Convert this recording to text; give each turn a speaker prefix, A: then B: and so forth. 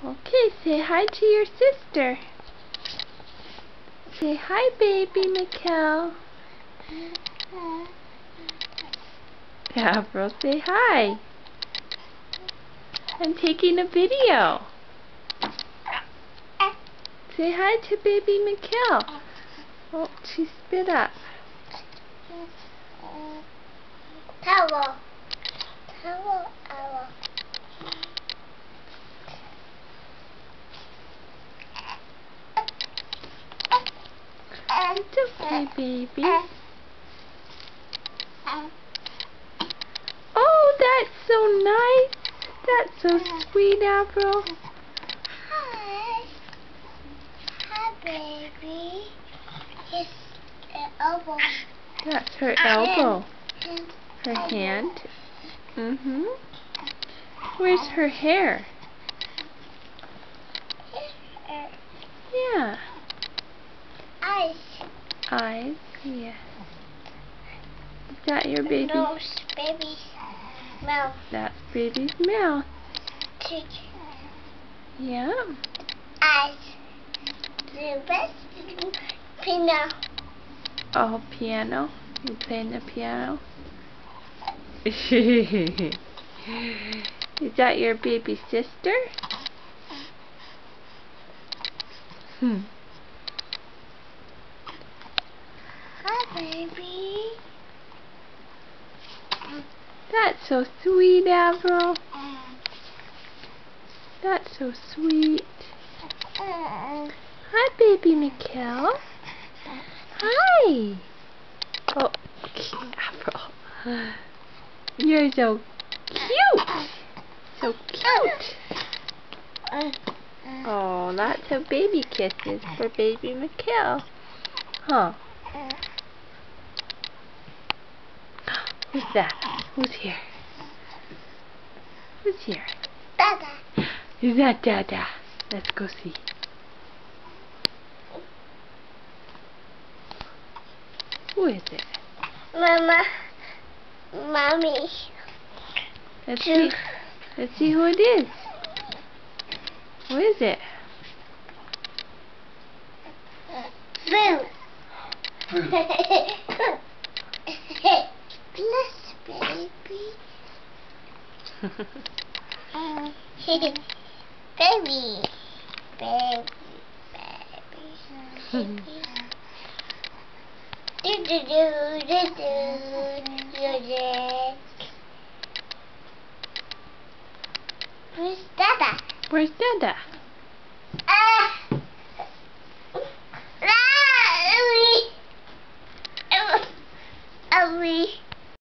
A: Okay, say hi to your sister. Say hi, baby Mikkel. Avril, say hi. I'm taking a video. Say hi to baby Mikkel. Oh, she spit up.
B: Towel. Towel, owl.
A: It's okay, baby. Oh, that's so nice. That's so sweet, Avril.
B: Hi. Hi, baby. His elbow.
A: That's her elbow.
B: Hand.
A: Her hand. Mm-hmm. Where's her hair? Yeah.
B: Eyes.
A: Eyes. Yeah. Is that your baby?
B: Nose, baby's mouth.
A: That's baby's mouth.
B: Cheek.
A: Yeah.
B: Eyes. The best piano.
A: Oh, piano. You playing the piano? Is that your baby sister?
B: Hi, baby.
A: That's so sweet, Avril. That's so sweet. Hi, baby Mikkel. Hi. Oh, Avril. You're so cute. So cute. Oh, lots of baby kisses for baby Mikkel. Huh. Who's that? Who's here? Who's here?
B: Dada.
A: Is that Dada? Let's go see. Who is it?
B: Mama. Mommy.
A: Let's see. Let's see who it is. Who is it?
B: Boo. Bless, baby. Baby. Baby. Baby. Do do do do do do. Where's Dada?
A: Where's Dada?